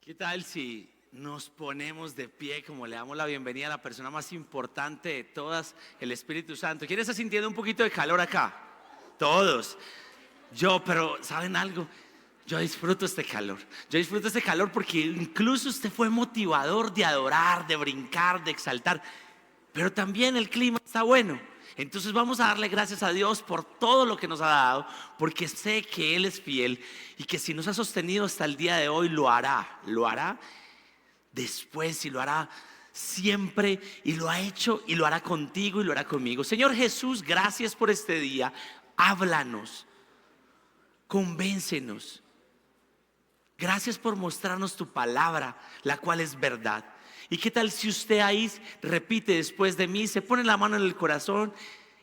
¿Qué tal si nos ponemos de pie como le damos la bienvenida a la persona más importante de todas, el Espíritu Santo? ¿Quién está sintiendo un poquito de calor acá? Todos. Pero ¿saben algo? Yo disfruto este calor. Yo disfruto este calor porque incluso usted fue motivador de adorar, de brincar, de exaltar. Pero también el clima está bueno. Entonces vamos a darle gracias a Dios por todo lo que nos ha dado, porque sé que Él es fiel y que si nos ha sostenido hasta el día de hoy, lo hará después y lo hará siempre, y lo ha hecho y lo hará contigo y lo hará conmigo. Señor Jesús, gracias por este día. Háblanos, convéncenos. Gracias por mostrarnos tu palabra, la cual es verdad. ¿Y qué tal si usted ahí repite después de mí, se pone la mano en el corazón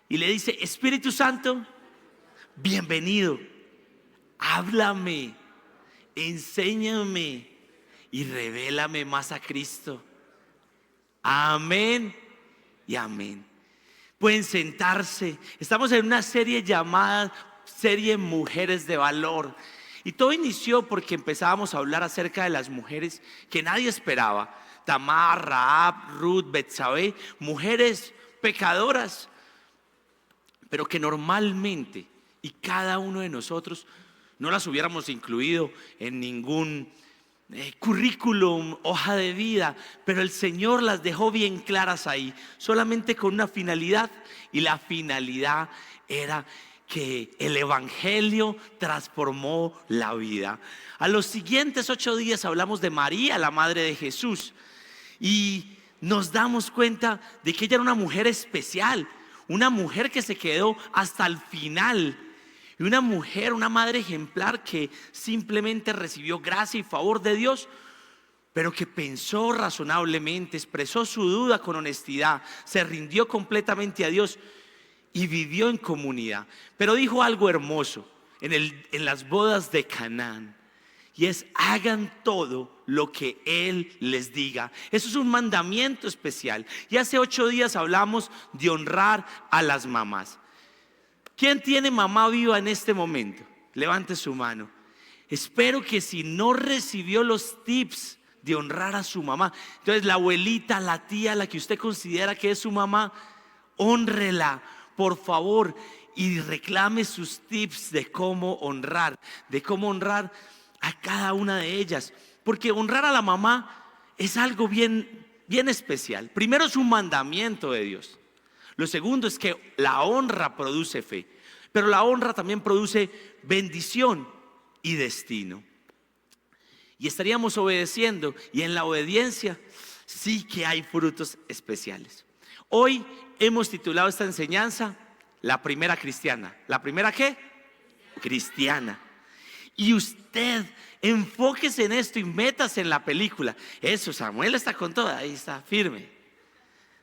y le dice: Espíritu Santo, bienvenido, háblame, enséñame y revélame más a Cristo? Amén y amén. Pueden sentarse. Estamos en una serie llamada Serie Mujeres de Valor. Y todo inició porque empezábamos a hablar acerca de las mujeres que nadie esperaba. Tamar, Rahab, Ruth, Betsabé, mujeres pecadoras, pero que normalmente, y cada uno de nosotros, no las hubiéramos incluido en ningún currículum, hoja de vida, pero el Señor las dejó bien claras ahí, solamente con una finalidad, y la finalidad era que el Evangelio transformó la vida. A los siguientes 8 días hablamos de María, la madre de Jesús, y nos damos cuenta de que ella era una mujer especial, una mujer que se quedó hasta el final, y una mujer, una madre ejemplar que simplemente recibió gracia y favor de Dios, pero que pensó razonablemente, expresó su duda con honestidad, se rindió completamente a Dios y vivió en comunidad. Pero dijo algo hermoso en las bodas de Canaán, y es: hagan todo lo que Él les diga. Eso es un mandamiento especial. Y hace 8 días hablamos de honrar a las mamás. ¿Quién tiene mamá viva en este momento? Levante su mano. Espero que si no recibió los tips de honrar a su mamá, entonces la abuelita, la tía, la que usted considera que es su mamá, hónrela, por favor, y reclame sus tips de cómo honrar a cada una de ellas, porque honrar a la mamá es algo bien especial. Primero, es un mandamiento de Dios. Lo segundo es que la honra produce fe, pero la honra también produce bendición y destino. Y estaríamos obedeciendo, y en la obediencia sí que hay frutos especiales. Hoy hemos titulado esta enseñanza La primera cristiana. ¿La primera qué? Cristiana. Y usted enfóquese en esto y métase en la película. Eso, Samuel está con toda, ahí está, firme.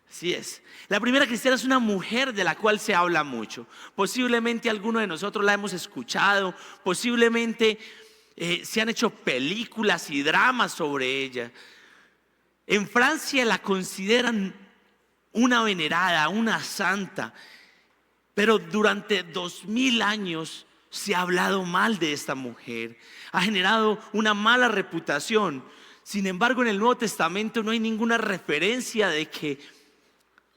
Así es. La primera cristiana es una mujer de la cual se habla mucho. Posiblemente alguno de nosotros la hemos escuchado. Posiblemente se han hecho películas y dramas sobre ella. En Francia la consideran una venerada, una santa. Pero durante 2000 años se ha hablado mal de esta mujer, ha generado una mala reputación. Sin embargo, en el Nuevo Testamento no hay ninguna referencia de que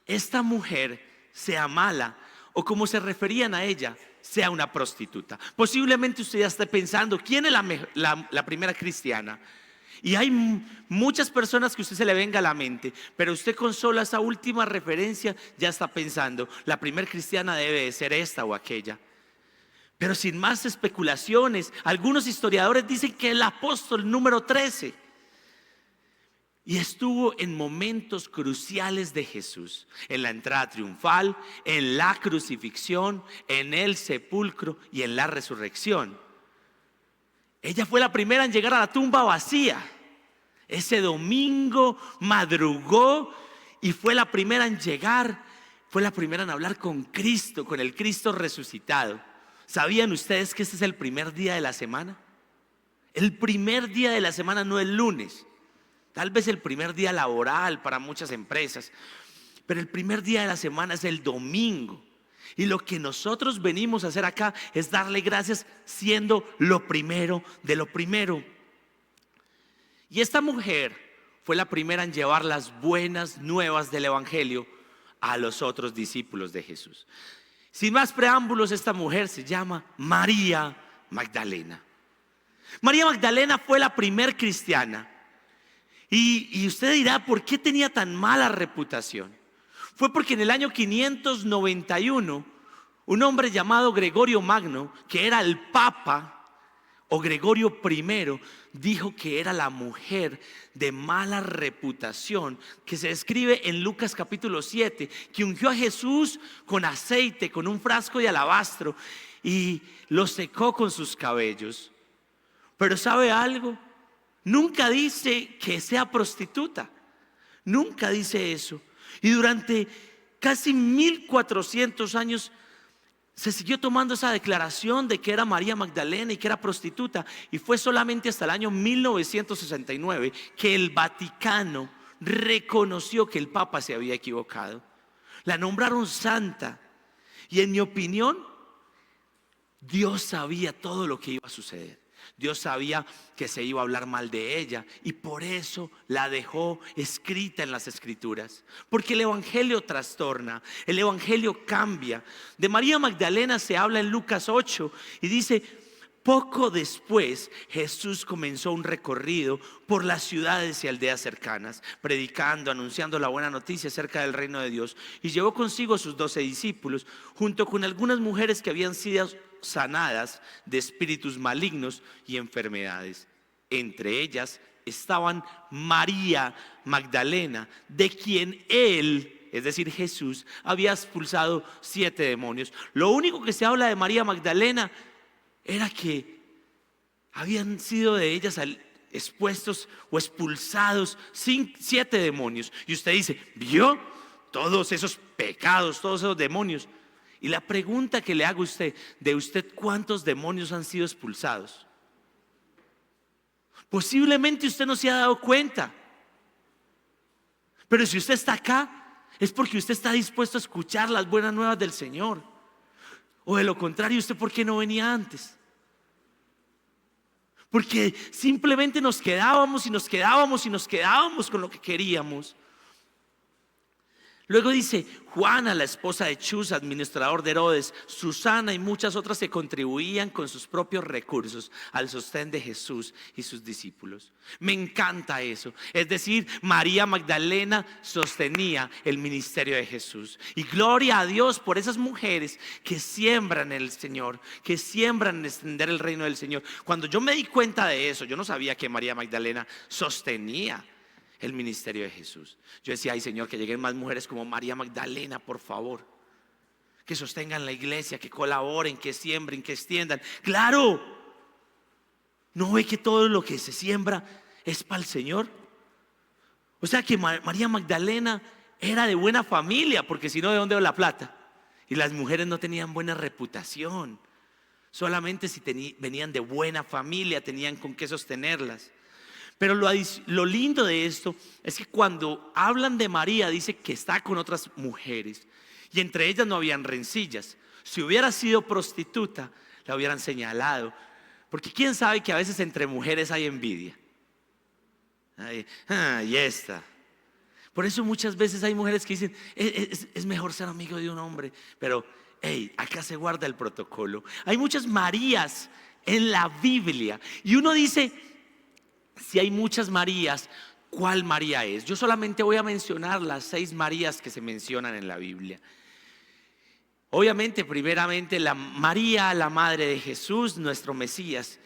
esta mujer sea mala, o como se referían a ella, sea una prostituta. Posiblemente usted ya esté pensando: ¿quién es la primera cristiana? Y hay muchas personas que a usted se le venga a la mente, pero usted con solo esa última referencia ya está pensando: la primera cristiana debe de ser esta o aquella. Pero sin más especulaciones, algunos historiadores dicen que el apóstol número 13 y estuvo en momentos cruciales de Jesús: en la entrada triunfal, en la crucifixión, en el sepulcro y en la resurrección. Ella fue la primera en llegar a la tumba vacía. Ese domingo madrugó y fue la primera en llegar. Fue la primera en hablar con Cristo, con el Cristo resucitado. ¿Sabían ustedes que este es el primer día de la semana? El primer día de la semana, no el lunes. Tal vez el primer día laboral para muchas empresas, pero el primer día de la semana es el domingo. Y lo que nosotros venimos a hacer acá es darle gracias, siendo lo primero de lo primero. Y esta mujer fue la primera en llevar las buenas nuevas del Evangelio a los otros discípulos de Jesús. Sin más preámbulos, esta mujer se llama María Magdalena. María Magdalena fue la primer cristiana. Y usted dirá, ¿por qué tenía tan mala reputación? Fue porque en el año 591, un hombre llamado Gregorio Magno, que era el Papa, o Gregorio I, dijo que era la mujer de mala reputación, que se describe en Lucas capítulo 7, que ungió a Jesús con aceite, con un frasco de alabastro, y lo secó con sus cabellos. Pero ¿sabe algo? Nunca dice que sea prostituta, nunca dice eso. Y durante casi 1400 años se siguió tomando esa declaración de que era María Magdalena y que era prostituta. Y fue solamente hasta el año 1969 que el Vaticano reconoció que el Papa se había equivocado. La nombraron santa. Y en mi opinión, Dios sabía todo lo que iba a suceder. Dios sabía que se iba a hablar mal de ella y por eso la dejó escrita en las Escrituras. Porque el Evangelio trastorna, el Evangelio cambia. De María Magdalena se habla en Lucas 8 y dice: poco después Jesús comenzó un recorrido por las ciudades y aldeas cercanas, predicando, anunciando la buena noticia acerca del reino de Dios. Y llevó consigo a sus 12 discípulos, junto con algunas mujeres que habían sido sanadas de espíritus malignos y enfermedades. Entre ellas estaban María Magdalena, de quien él, es decir Jesús, había expulsado 7 demonios. Lo único que se habla de María Magdalena era que habían sido de ellas expuestos o expulsados 7 demonios. Y usted dice: ¿vio todos esos pecados, todos esos demonios? Y la pregunta que le hago a usted: ¿de usted cuántos demonios han sido expulsados? Posiblemente usted no se ha dado cuenta. Pero si usted está acá, es porque usted está dispuesto a escuchar las buenas nuevas del Señor. O de lo contrario, ¿usted por qué no venía antes? Porque simplemente nos quedábamos y nos quedábamos y nos quedábamos con lo que queríamos. Luego dice: Juana, la esposa de Chus, administrador de Herodes, Susana y muchas otras que contribuían con sus propios recursos al sostén de Jesús y sus discípulos. Me encanta eso. Es decir, María Magdalena sostenía el ministerio de Jesús. Y gloria a Dios por esas mujeres que siembran en el Señor, que siembran en extender el reino del Señor. Cuando yo me di cuenta de eso, yo no sabía que María Magdalena sostenía el ministerio de Jesús. Yo decía: ay Señor, que lleguen más mujeres como María Magdalena, por favor, que sostengan la iglesia, que colaboren, que siembren, que extiendan. Claro, ¿no ve que todo lo que se siembra es para el Señor? O sea que María Magdalena era de buena familia, porque si no, ¿de dónde va la plata? Y las mujeres no tenían buena reputación. Solamente si venían de buena familia tenían con qué sostenerlas. Pero lo lindo de esto es que cuando hablan de María, dice que está con otras mujeres. Y entre ellas no habían rencillas. Si hubiera sido prostituta, la hubieran señalado. Porque quién sabe que a veces entre mujeres hay envidia. Y esta. Por eso muchas veces hay mujeres que dicen: es mejor ser amigo de un hombre. Pero acá se guarda el protocolo. Hay muchas Marías en la Biblia. Y uno dice: si hay muchas Marías, ¿cuál María es? Yo solamente voy a mencionar las 6 Marías que se mencionan en la Biblia. Obviamente, primeramente, la María, la madre de Jesús, nuestro Mesías.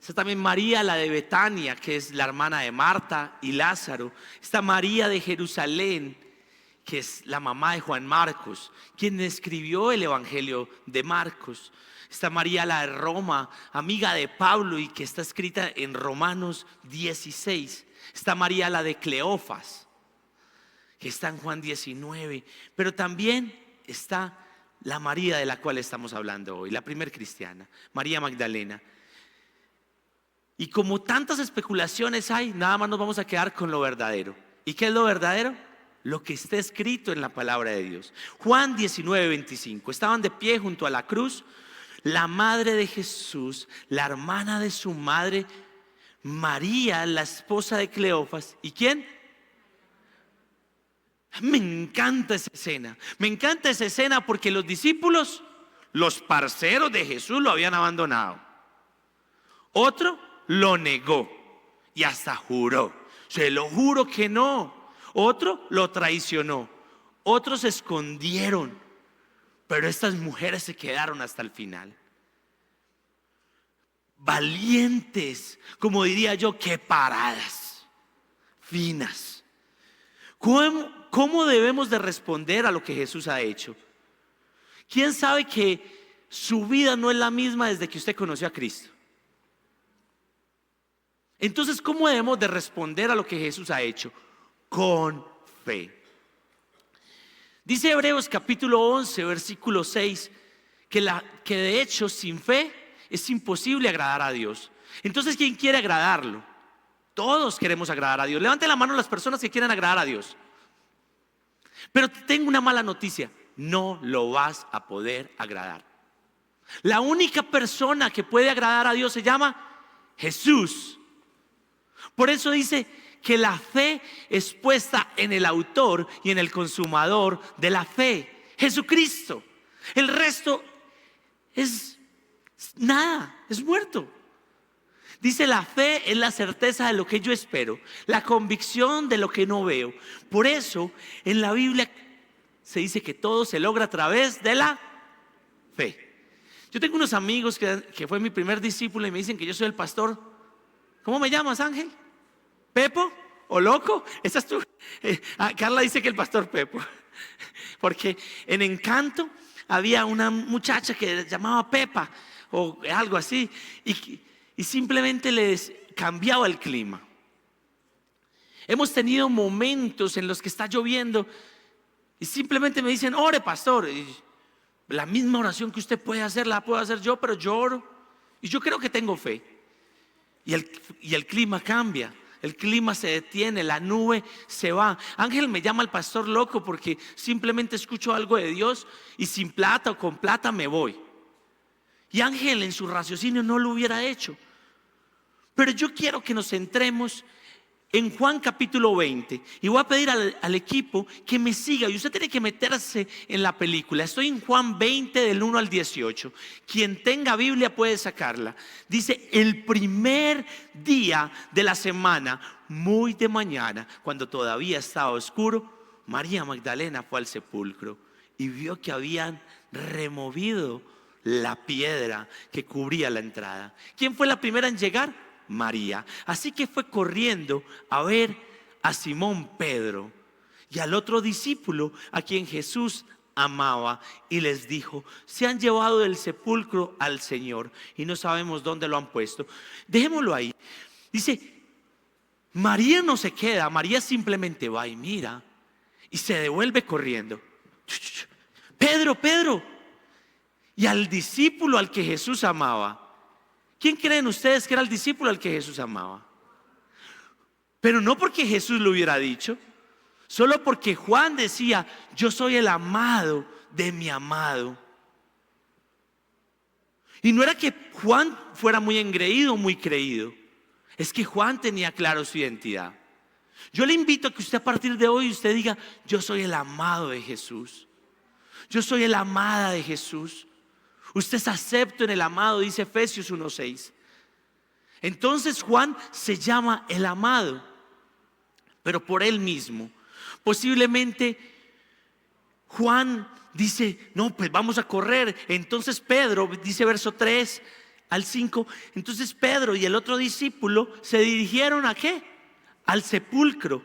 Está también María, la de Betania, que es la hermana de Marta y Lázaro. Está María de Jerusalén, que es la mamá de Juan Marcos, quien escribió el Evangelio de Marcos. Está María, la de Roma, amiga de Pablo, y que está escrita en Romanos 16. Está María, la de Cleofas, que está en Juan 19. Pero también está la María de la cual estamos hablando hoy, la primer cristiana, María Magdalena. Y como tantas especulaciones hay, nada más nos vamos a quedar con lo verdadero. ¿Y qué es lo verdadero? Lo que está escrito en la palabra de Dios. Juan 19:25. Estaban de pie junto a la cruz la madre de Jesús, la hermana de su madre, María, la esposa de Cleofas, ¿y quién? Me encanta esa escena. Me encanta esa escena porque los discípulos, los parceros de Jesús, lo habían abandonado. Otro lo negó y hasta juró: se lo juro que no. Otro lo traicionó. Otros se escondieron. Pero estas mujeres se quedaron hasta el final. Valientes, como diría yo, qué paradas, finas. ¿Cómo debemos de responder a lo que Jesús ha hecho? ¿Quién sabe que su vida no es la misma desde que usted conoció a Cristo? Entonces, ¿cómo debemos de responder a lo que Jesús ha hecho? Con fe. Dice Hebreos capítulo 11, versículo 6, que de hecho sin fe es imposible agradar a Dios. Entonces, ¿quién quiere agradarlo? Todos queremos agradar a Dios. Levante la mano las personas que quieren agradar a Dios. Pero tengo una mala noticia: no lo vas a poder agradar. La única persona que puede agradar a Dios se llama Jesús. Por eso dice que la fe es puesta en el autor y en el consumador de la fe, Jesucristo. El resto es nada, es muerto. Dice: la fe es la certeza de lo que yo espero, la convicción de lo que no veo. Por eso en la Biblia se dice que todo se logra a través de la fe. Yo tengo unos amigos que fue mi primer discípulo y me dicen que yo soy el pastor. ¿Cómo me llamas, Ángel? ¿Pepo o loco? Esa es tú. Carla dice que el pastor Pepo, porque en Encanto había una muchacha que llamaba Pepa o algo así, y simplemente les cambiaba el clima. Hemos tenido momentos en los que está lloviendo y simplemente me dicen: ore, pastor. Y la misma oración que usted puede hacer la puedo hacer yo, pero yo oro y yo creo que tengo fe. Y el clima cambia. El clima se detiene, la nube se va. Ángel me llama al pastor loco porque simplemente escucho algo de Dios y sin plata o con plata me voy. Y Ángel en su raciocinio no lo hubiera hecho. Pero yo quiero que nos centremos en Juan capítulo 20. Y voy a pedir al equipo que me siga. Y usted tiene que meterse en la película. Estoy en Juan 20 del 1 al 18. Quien tenga Biblia puede sacarla. Dice: el primer día de la semana, muy de mañana, cuando todavía estaba oscuro, María Magdalena fue al sepulcro y vio que habían removido la piedra que cubría la entrada. ¿Quién fue la primera en llegar? María. Así que fue corriendo a ver a Simón Pedro y al otro discípulo a quien Jesús amaba, y les dijo: se han llevado del sepulcro al Señor y no sabemos dónde lo han puesto. Dejémoslo ahí. Dice: María no se queda, María simplemente va y mira y se devuelve corriendo. Pedro, Pedro. Y al discípulo al que Jesús amaba. ¿Quién creen ustedes que era el discípulo al que Jesús amaba? Pero no porque Jesús lo hubiera dicho, solo porque Juan decía: yo soy el amado de mi amado. Y no era que Juan fuera muy engreído o muy creído, es que Juan tenía claro su identidad. Yo le invito a que usted a partir de hoy usted diga: yo soy el amado de Jesús, yo soy el amada de Jesús. Usted es acepto en el amado, dice Efesios 1:6. Entonces Juan se llama el amado, pero por él mismo. Posiblemente Juan dice: no, pues vamos a correr. Entonces Pedro, dice verso 3 al 5, entonces Pedro y el otro discípulo se dirigieron ¿a qué? Al sepulcro.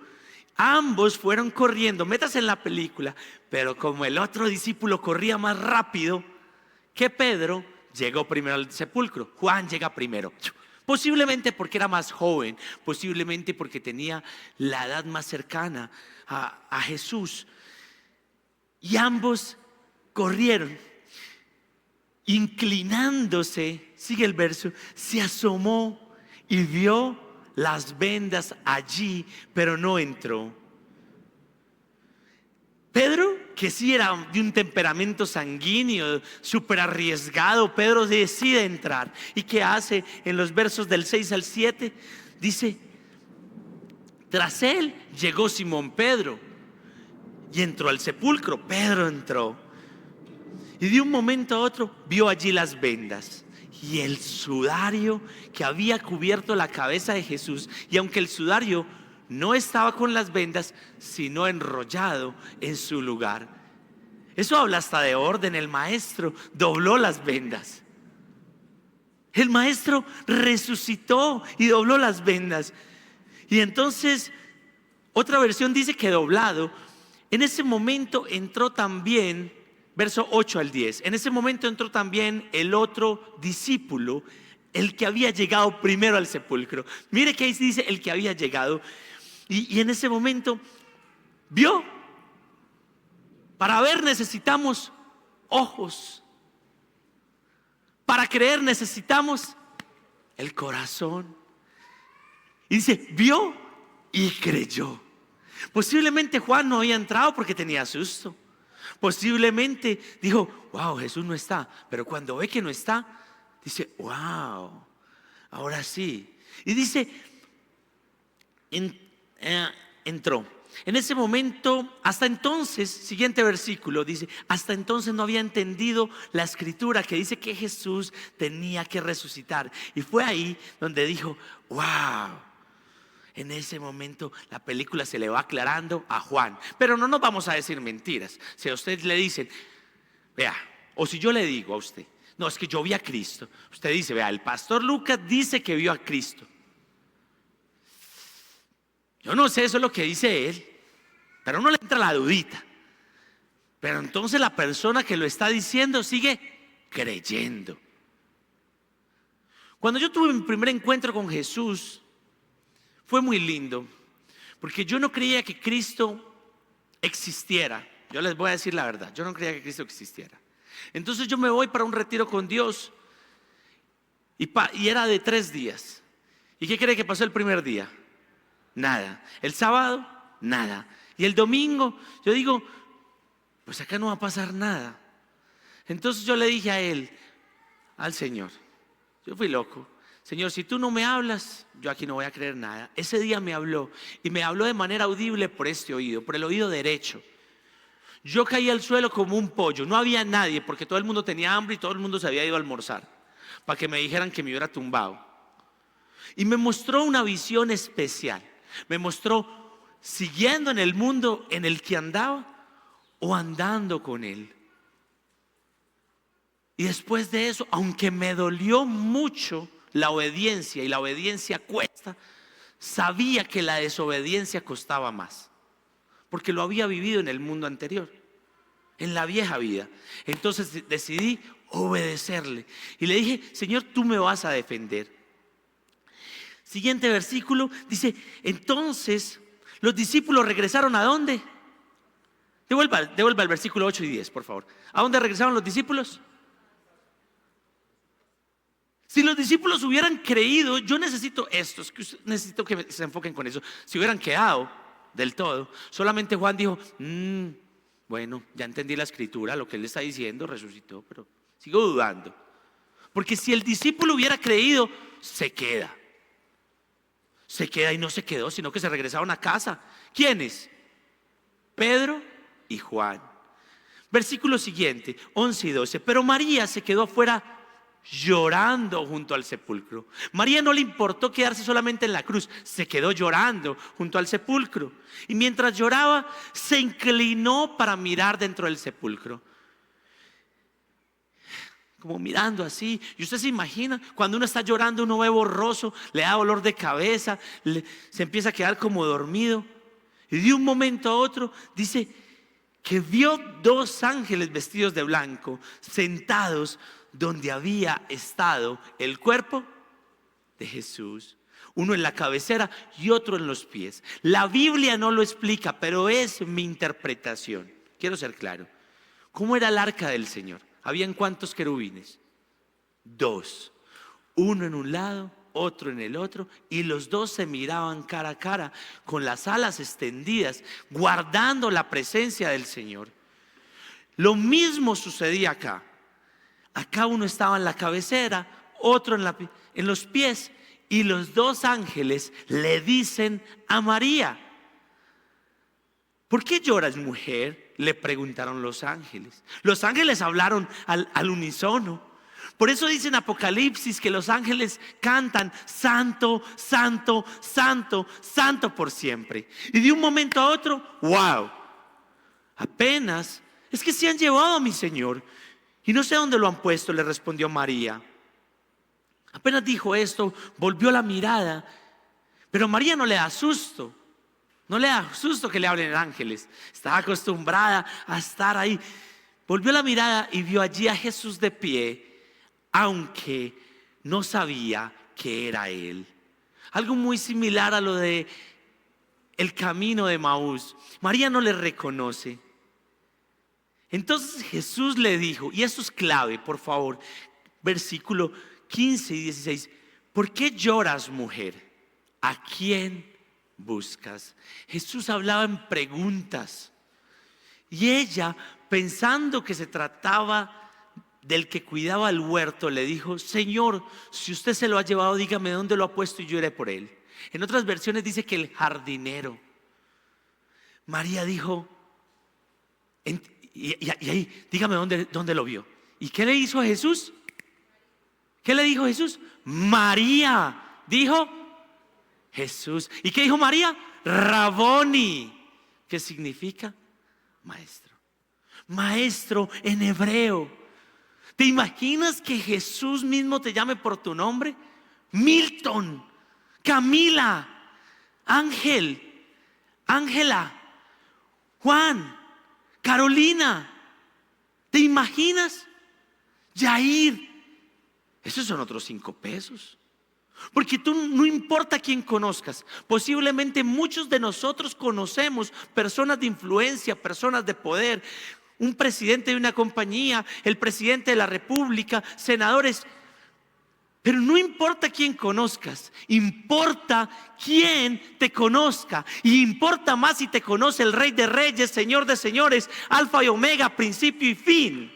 Ambos fueron corriendo, métase en la película. Pero como el otro discípulo corría más rápido que Pedro, llegó primero al sepulcro. Juan llega primero. Posiblemente porque era más joven, posiblemente porque tenía la edad más cercana a Jesús. Y ambos corrieron. Inclinándose, sigue el verso, se asomó y vio las vendas allí, pero no entró. Pedro, que sí era de un temperamento sanguíneo, súper arriesgado, Pedro decide entrar. ¿Y qué hace en los versos del 6 al 7? Dice, tras él llegó Simón Pedro y entró al sepulcro. Pedro entró y de un momento a otro vio allí las vendas y el sudario que había cubierto la cabeza de Jesús. Y aunque el sudario no estaba con las vendas, sino enrollado en su lugar. Eso habla hasta de orden. El maestro dobló las vendas. El maestro resucitó y dobló las vendas. Y entonces otra versión dice que doblado. En ese momento entró también, verso 8 al 10, en ese momento entró también el otro discípulo, el que había llegado primero al sepulcro. Mire que ahí dice el que había llegado. Y en ese momento vio. Para ver necesitamos ojos. Para creer necesitamos el corazón. Y dice, vio y creyó. Posiblemente Juan no había entrado porque tenía susto. Posiblemente dijo, wow, Jesús no está. Pero cuando ve que no está, dice, wow, ahora sí. Y dice, entró. En ese momento, hasta entonces, siguiente versículo dice, hasta entonces no había entendido la escritura que dice que Jesús tenía que resucitar. Y fue ahí donde dijo, wow. En ese momento la película se le va aclarando a Juan. Pero no nos vamos a decir mentiras. Si a usted le dicen, vea, o si yo le digo a usted, no, es que yo vi a Cristo. Usted dice, vea, el pastor Lucas dice que vio a Cristo. Yo no sé, eso es lo que dice él, pero no le entra la dudita. Pero entonces la persona que lo está diciendo sigue creyendo. Cuando yo tuve mi primer encuentro con Jesús, fue muy lindo, porque yo no creía que Cristo existiera. Yo les voy a decir la verdad, yo no creía que Cristo existiera. Entonces yo me voy para un retiro con Dios y era de 3 días. ¿Y qué cree que pasó el primer día? Nada. El sábado, nada. Y el domingo, yo digo, pues acá no va a pasar nada. Entonces yo le dije a él, al Señor, yo fui loco. Señor, si tú no me hablas, yo aquí no voy a creer nada. Ese día me habló y me habló de manera audible por este oído, por el oído derecho. Yo caí al suelo como un pollo, no había nadie porque todo el mundo tenía hambre y todo el mundo se había ido a almorzar para que me dijeran que me hubiera tumbado. Y me mostró una visión especial. Me mostró siguiendo en el mundo en el que andaba o andando con él. Y después de eso, aunque me dolió mucho la obediencia, y la obediencia cuesta, sabía que la desobediencia costaba más, porque lo había vivido en el mundo anterior, en la vieja vida. Entonces decidí obedecerle y le dije, Señor, tú me vas a defender. Siguiente versículo dice, entonces los discípulos regresaron ¿a dónde? Devuelva el versículo 8 y 10, por favor. ¿A dónde regresaron los discípulos? Si los discípulos hubieran creído, yo necesito esto, necesito que se enfoquen con eso. Si hubieran quedado del todo, solamente Juan dijo, bueno, ya entendí la escritura, lo que él está diciendo, resucitó, pero sigo dudando. Porque si el discípulo hubiera creído, se queda y no se quedó, sino que se regresaron a casa. ¿Quiénes? Pedro y Juan. Versículo siguiente, 11 y 12. Pero María se quedó afuera llorando junto al sepulcro. María no le importó quedarse solamente en la cruz, se quedó llorando junto al sepulcro. Y mientras lloraba, se inclinó para mirar dentro del sepulcro. Como mirando así. Y usted se imagina, cuando uno está llorando, uno ve borroso, le da dolor de cabeza, se empieza a quedar como dormido. Y de un momento a otro dice que vio 2 ángeles vestidos de blanco, sentados donde había estado el cuerpo de Jesús. Uno en la cabecera y otro en los pies. La Biblia no lo explica, pero es mi interpretación. Quiero ser claro. ¿Cómo era el arca del Señor? ¿Habían cuántos querubines? 2. Uno en un lado, otro en el otro, y los 2 se miraban cara a cara con las alas extendidas, guardando la presencia del Señor. Lo mismo sucedía acá. Acá uno estaba en la cabecera, otro en los pies, y los dos ángeles le dicen a María: ¿por qué lloras, mujer?, le preguntaron los ángeles. Los ángeles hablaron al unísono. Por eso dice en Apocalipsis que los ángeles cantan: santo, santo, santo, santo por siempre. Y de un momento a otro, wow, apenas, es que se han llevado a mi Señor y no sé dónde lo han puesto, le respondió María. Apenas dijo esto, volvió la mirada, pero María no le da susto. No le da susto que le hablen ángeles. Estaba acostumbrada a estar ahí. Volvió la mirada y vio allí a Jesús de pie, aunque no sabía que era Él. Algo muy similar a lo de el camino de Emaús. María no le reconoce. Entonces Jesús le dijo, y esto es clave, por favor, versículo 15 y 16: ¿por qué lloras, mujer? ¿A quién buscas? Jesús hablaba en preguntas y ella, pensando que se trataba del que cuidaba el huerto, le dijo: Señor, si usted se lo ha llevado, dígame dónde lo ha puesto y yo iré por él. En otras versiones dice que el jardinero. María dijo, y ahí, dígame dónde lo vio. ¿Y qué le hizo a Jesús? ¿Qué le dijo Jesús? María, dijo Jesús. ¿Y qué dijo María? Raboni, que significa maestro. Maestro en hebreo. ¿Te imaginas que Jesús mismo te llame por tu nombre? Milton, Camila, Ángel, Ángela, Juan, Carolina. ¿Te imaginas? Yair. Esos son otros 5 pesos. Porque tú, no importa quién conozcas, posiblemente muchos de nosotros conocemos personas de influencia, personas de poder, un presidente de una compañía, el presidente de la república, senadores. Pero no importa quién conozcas, importa quién te conozca. Y importa más si te conoce el Rey de Reyes, Señor de Señores, Alfa y Omega, principio y fin.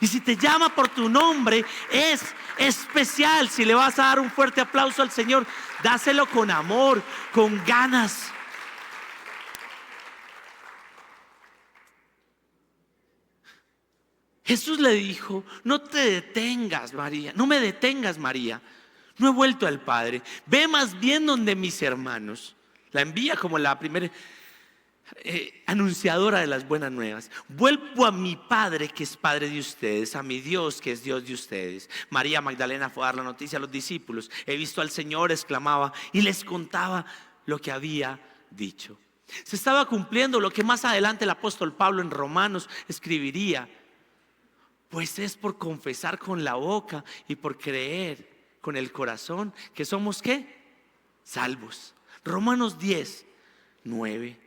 Y si te llama por tu nombre, es especial. Si le vas a dar un fuerte aplauso al Señor, dáselo con amor, con ganas. Jesús le dijo: no te detengas, María, no me detengas, María. No he vuelto al Padre. Ve más bien donde mis hermanos. La envía como la primera anunciadora de las buenas nuevas. Vuelvo a mi Padre, que es Padre de ustedes, a mi Dios, que es Dios de ustedes. María Magdalena fue a dar la noticia a los discípulos. He visto al Señor, exclamaba, y les contaba lo que había dicho. Se estaba cumpliendo lo que más adelante el apóstol Pablo en Romanos escribiría: pues es por confesar con la boca y por creer con el corazón que somos ¿qué? Salvos. Romanos 10:9.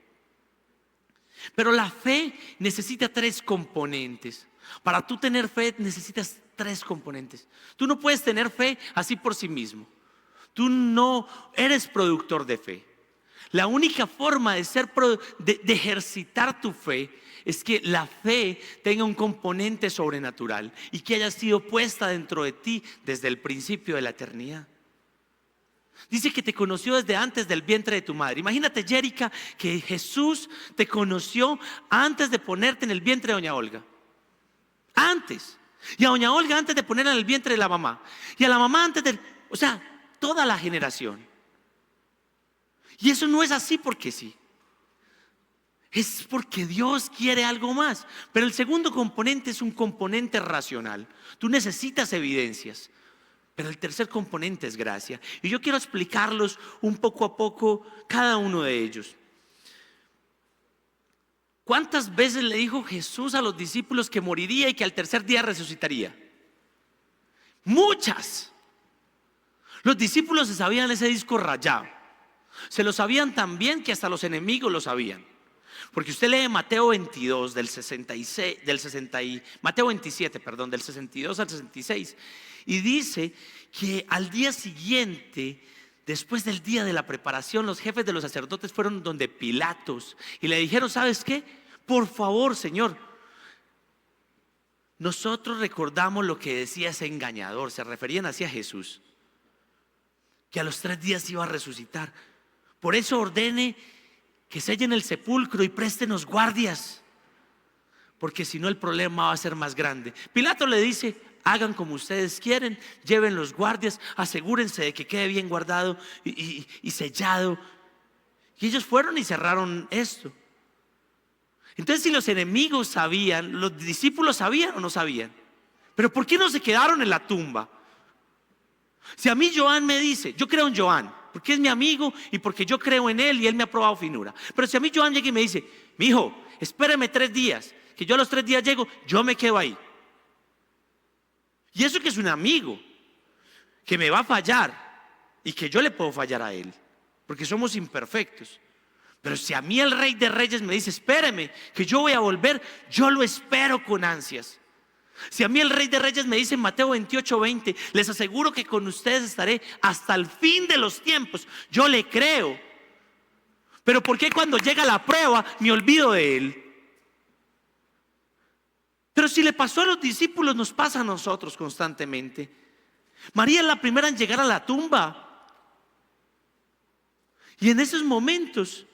Pero la fe necesita 3 componentes. Para tú tener fe necesitas 3 componentes. Tú no puedes tener fe así por sí mismo. Tú no eres productor de fe. La única forma de ejercitar tu fe es que la fe tenga un componente sobrenatural y que haya sido puesta dentro de ti desde el principio de la eternidad. Dice que te conoció desde antes del vientre de tu madre. Imagínate, Jerica, que Jesús te conoció antes de ponerte en el vientre de doña Olga. Antes. Y a doña Olga antes de ponerla en el vientre de la mamá. Y a la mamá antes de... O sea, toda la generación. Y eso no es así porque sí. Es porque Dios quiere algo más. Pero el segundo componente es un componente racional. Tú necesitas evidencias. Pero el tercer componente es gracia. Y yo quiero explicarlos un poco a poco cada uno de ellos. ¿Cuántas veces le dijo Jesús a los discípulos que moriría y que al tercer día resucitaría? Muchas. Los discípulos se sabían ese disco rayado. Se lo sabían tan bien que hasta los enemigos lo sabían. Porque usted lee Mateo 22 del 66, Mateo 27, perdón, del 62 al 66, y dice que al día siguiente, después del día de la preparación, los jefes de los sacerdotes fueron donde Pilatos y le dijeron: ¿sabes qué? Por favor, Señor, nosotros recordamos lo que decía ese engañador. Se referían así a Jesús. que a los 3 días iba a resucitar. Por eso ordene que sellen el sepulcro y préstenos guardias, porque si no el problema va a ser más grande. Pilato le dice: hagan como ustedes quieren, lleven los guardias, asegúrense de que quede bien guardado y sellado. Y ellos fueron y cerraron esto. Entonces, si los enemigos sabían, los discípulos sabían o no sabían. Pero ¿por qué no se quedaron en la tumba? Si a mí Joan me dice, yo creo en Joan porque es mi amigo y porque yo creo en él y él me ha probado finura. Pero si a mí Joan llega y me dice: mi hijo, espéreme 3 días, que yo a los 3 días llego, yo me quedo ahí. Y eso que es un amigo que me va a fallar y que yo le puedo fallar a él, porque somos imperfectos. Pero si a mí el Rey de Reyes me dice: espéreme, que yo voy a volver, yo lo espero con ansias. Si a mí el Rey de Reyes me dice en Mateo 28:20: les aseguro que con ustedes estaré hasta el fin de los tiempos, yo le creo. Pero ¿por qué cuando llega la prueba me olvido de él? Pero si le pasó a los discípulos, nos pasa a nosotros constantemente. María es la primera en llegar a la tumba. Y en esos momentos,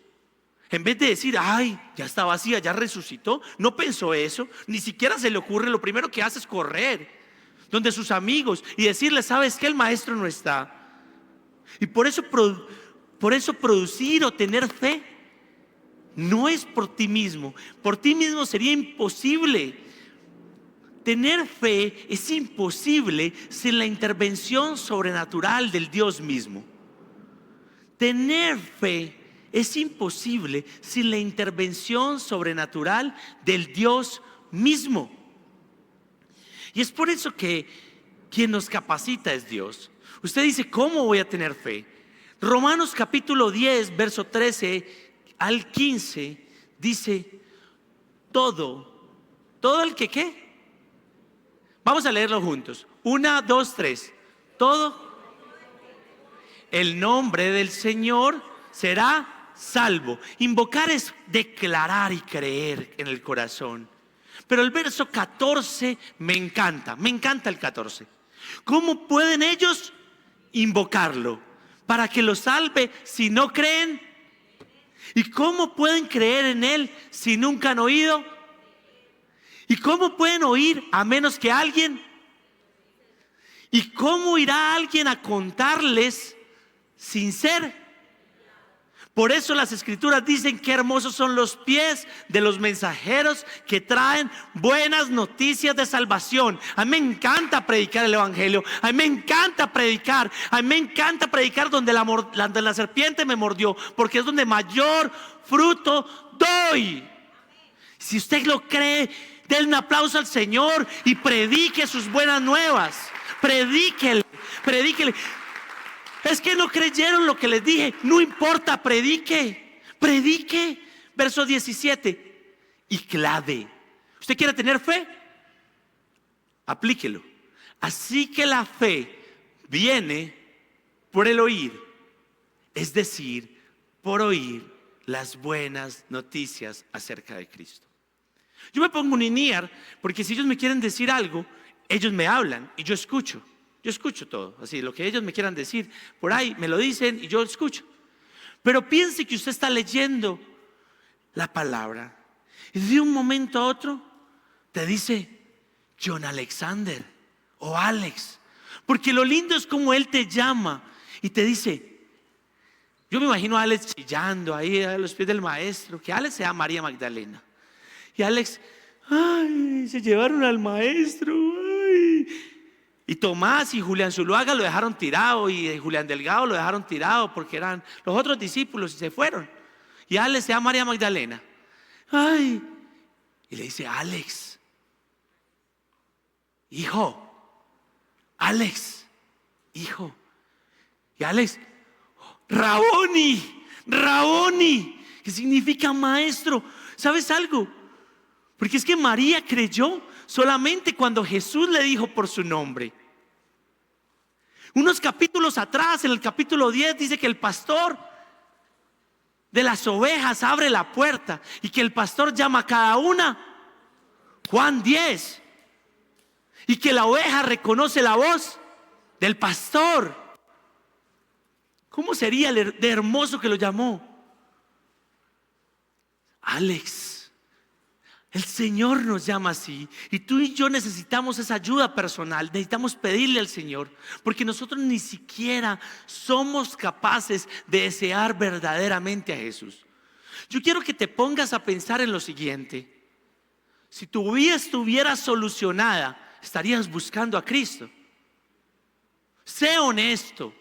en vez de decir: ay, ya está vacía, ya resucitó, no pensó eso, ni siquiera se le ocurre. Lo primero que hace es correr donde sus amigos y decirles: ¿sabes qué? El maestro no está. Y por eso producir o tener fe no es por ti mismo. Por ti mismo sería imposible. Tener fe es imposible sin la intervención sobrenatural del Dios mismo. Tener fe es imposible sin la intervención sobrenatural del Dios mismo. Y es por eso que quien nos capacita es Dios. Usted dice: ¿cómo voy a tener fe? Romanos capítulo 10, verso 13 al 15 dice: todo el que ¿qué? Vamos a leerlo juntos. 1, 2, 3. Todo el nombre del Señor será salvo. Invocar es declarar y creer en el corazón. Pero el verso 14 me encanta el 14. ¿Cómo pueden ellos invocarlo para que lo salve si no creen? ¿Y cómo pueden creer en él si nunca han oído? ¿Y cómo pueden oír a menos que alguien? ¿Y cómo irá alguien a contarles sin ser? Por eso las escrituras dicen: qué hermosos son los pies de los mensajeros que traen buenas noticias de salvación. A mí me encanta predicar el evangelio. A mí me encanta predicar. A mí me encanta predicar donde la serpiente me mordió, porque es donde mayor fruto doy. Si usted lo cree, denle un aplauso al Señor y predique sus buenas nuevas. Predíquele. Es que no creyeron lo que les dije. No importa, predique. Verso 17. Y clave. ¿Usted quiere tener fe? Aplíquelo. Así que la fe viene por el oír, es decir, por oír las buenas noticias acerca de Cristo. Yo me pongo un INIAR porque si ellos me quieren decir algo, ellos me hablan y yo escucho. Yo escucho todo, así, lo que ellos me quieran decir, por ahí me lo dicen y yo escucho. Pero piense que usted está leyendo la palabra y de un momento a otro te dice John Alexander o Alex. Porque lo lindo es como él te llama y te dice. Yo me imagino a Alex chillando ahí a los pies del maestro, que Alex sea María Magdalena. Y Alex: ay, se llevaron al maestro, ay. Y Tomás y Julián Zuluaga lo dejaron tirado, y Julián Delgado lo dejaron tirado porque eran los otros discípulos y se fueron. Y Alex se llama María Magdalena. Ay. Y le dice: Alex, hijo, Alex, hijo. Y Alex: Raboni, que significa maestro. ¿Sabes algo? Porque es que María creyó solamente cuando Jesús le dijo por su nombre. Unos capítulos atrás, en el capítulo 10, dice que el pastor de las ovejas abre la puerta y que el pastor llama a cada una. Juan 10. Y que la oveja reconoce la voz del pastor. ¿Cómo sería de hermoso que lo llamó? Alex, el Señor nos llama así, y tú y yo necesitamos esa ayuda personal. Necesitamos pedirle al Señor, porque nosotros ni siquiera somos capaces de desear verdaderamente a Jesús. Yo quiero que te pongas a pensar en lo siguiente: si tu vida estuviera solucionada, estarías buscando a Cristo. Sé honesto.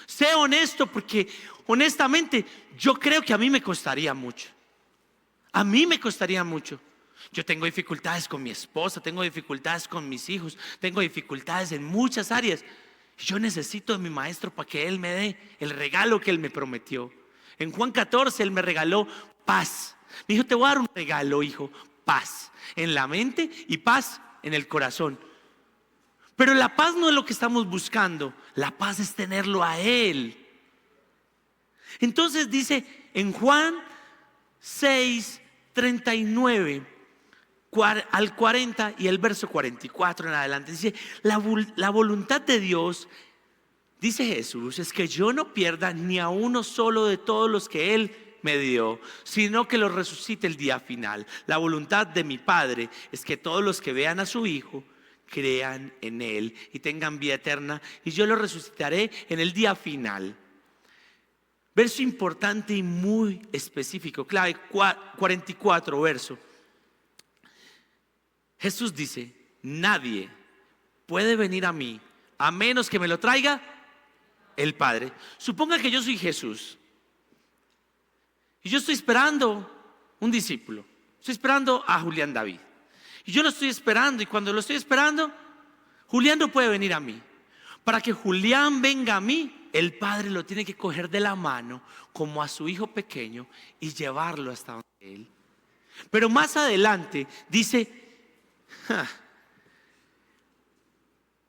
Sé honesto, porque honestamente yo creo que a mí me costaría mucho. A mí me costaría mucho. Yo tengo dificultades con mi esposa, tengo dificultades con mis hijos, tengo dificultades en muchas áreas. Yo necesito de mi maestro para que Él me dé el regalo que Él me prometió. En Juan 14 Él me regaló paz. Me dijo: te voy a dar un regalo, hijo, paz en la mente y paz en el corazón. Pero la paz no es lo que estamos buscando. La paz es tenerlo a Él. Entonces dice en Juan 6:39 al 40 y el verso 44 en adelante, dice: la voluntad de Dios, dice Jesús, es que yo no pierda ni a uno solo de todos los que Él me dio, sino que los resucite el día final. La voluntad de mi Padre es que todos los que vean a su Hijo crean en Él y tengan vida eterna, y yo los resucitaré en el día final. Verso importante y muy específico, clave, 44 verso. Jesús dice: nadie puede venir a mí a menos que me lo traiga el Padre. Suponga que yo soy Jesús y yo estoy esperando un discípulo. Estoy esperando a Julián David, y yo lo estoy esperando, y cuando lo estoy esperando, Julián no puede venir a mí. Para que Julián venga a mí, el Padre lo tiene que coger de la mano como a su hijo pequeño y llevarlo hasta donde Él. Pero más adelante dice: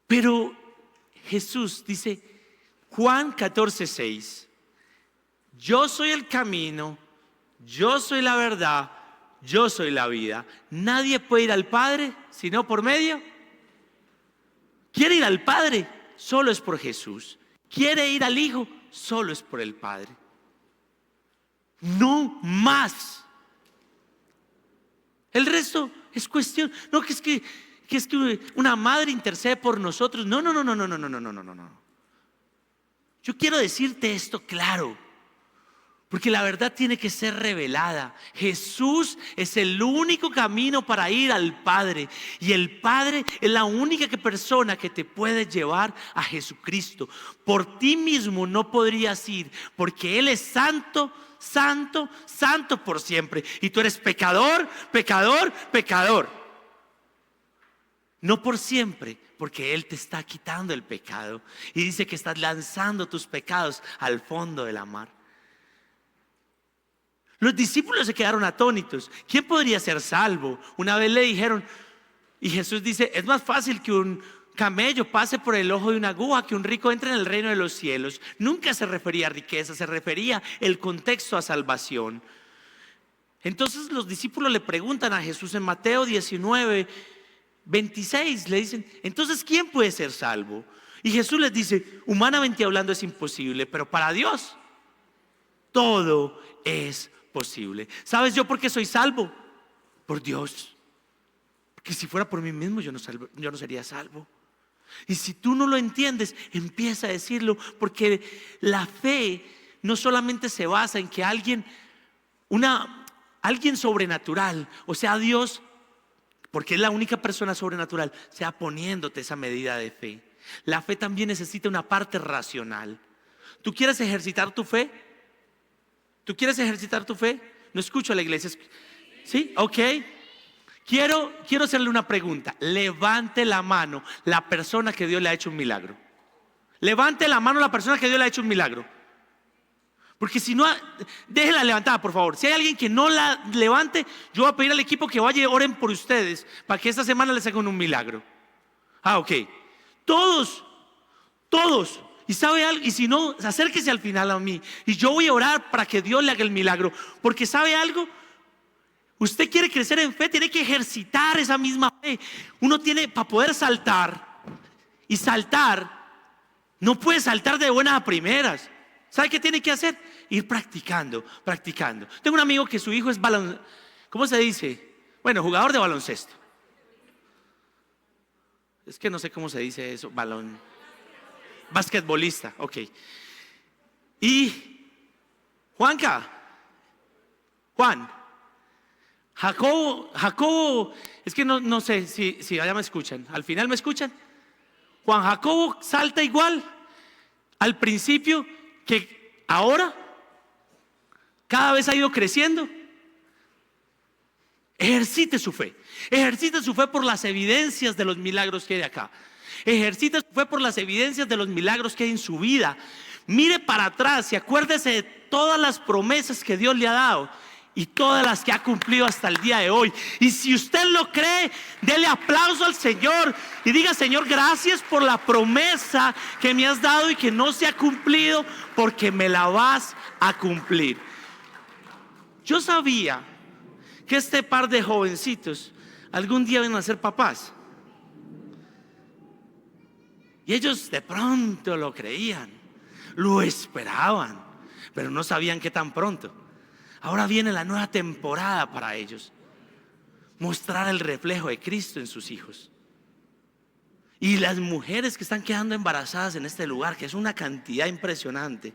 pero Jesús dice, Juan 14:6, yo soy el camino, yo soy la verdad, yo soy la vida. Nadie puede ir al Padre sino por medio. Quiere ir al Padre, solo es por Jesús. Quiere ir al Hijo, solo es por el Padre. No más. El resto es cuestión. No, que es que una madre intercede por nosotros. No. Yo quiero decirte esto claro, porque la verdad tiene que ser revelada. Jesús es el único camino para ir al Padre, y el Padre es la única persona que te puede llevar a Jesucristo. Por ti mismo no podrías ir, porque Él es santo, santo, santo por siempre, y tú eres pecador, pecador, pecador. No por siempre, porque Él te está quitando el pecado, y dice que estás lanzando tus pecados al fondo de la mar. Los discípulos se quedaron atónitos. ¿Quién podría ser salvo? Una vez le dijeron, y Jesús dice: es más fácil que un camello pase por el ojo de una aguja que un rico entre en el reino de los cielos. Nunca se refería a riqueza, se refería el contexto a salvación. Entonces los discípulos le preguntan a Jesús en Mateo 19:26, le dicen: entonces ¿quién puede ser salvo? Y Jesús les dice: humanamente hablando es imposible, pero para Dios todo es posible. ¿Sabes yo por qué soy salvo? Por Dios. Porque si fuera por mí mismo yo no sería salvo. Y si tú no lo entiendes, empieza a decirlo, porque la fe no solamente se basa en que alguien sobrenatural, o sea Dios, porque es la única persona sobrenatural, sea poniéndote esa medida de fe. La fe también necesita una parte racional. ¿Tú quieres ejercitar tu fe? ¿Tú quieres ejercitar tu fe? No escucho a la iglesia. ¿Sí? Ok. Quiero hacerle una pregunta. Levante la mano la persona que Dios le ha hecho un milagro. Levante la mano la persona que Dios le ha hecho un milagro. Porque si no, déjela levantada, por favor. Si hay alguien que no la levante, yo voy a pedir al equipo que vaya y oren por ustedes para que esta semana les hagan un milagro. Ok. Todos. Y sabe algo, y si no, acérquese al final a mí y yo voy a orar para que Dios le haga el milagro. Porque sabe algo, usted quiere crecer en fe, tiene que ejercitar esa misma fe. Uno tiene, para poder saltar y saltar, No puede saltar de buenas a primeras. ¿Sabe qué tiene que hacer? Ir practicando, practicando. Tengo un amigo que su hijo es ¿cómo se dice? Bueno, jugador de baloncesto. Es que no sé cómo se dice eso, basquetbolista, ok. Y Juan, Jacobo, es que no sé si allá me escuchan, al final me escuchan. Juan Jacobo salta igual al principio que ahora, cada vez ha ido creciendo. Ejercite su fe por las evidencias de los milagros que hay acá. Ejercite su fe por las evidencias de los milagros que hay en su vida. Mire para atrás y acuérdese de todas las promesas que Dios le ha dado y todas las que ha cumplido hasta el día de hoy. Y si usted lo cree, dele aplauso al Señor y diga: Señor, gracias por la promesa que me has dado y que no se ha cumplido, porque me la vas a cumplir. Yo sabía que este par de jovencitos algún día iban a ser papás, y ellos de pronto lo creían, lo esperaban, pero no sabían qué tan pronto. Ahora viene la nueva temporada para ellos, mostrar el reflejo de Cristo en sus hijos. Y las mujeres que están quedando embarazadas en este lugar, que es una cantidad impresionante.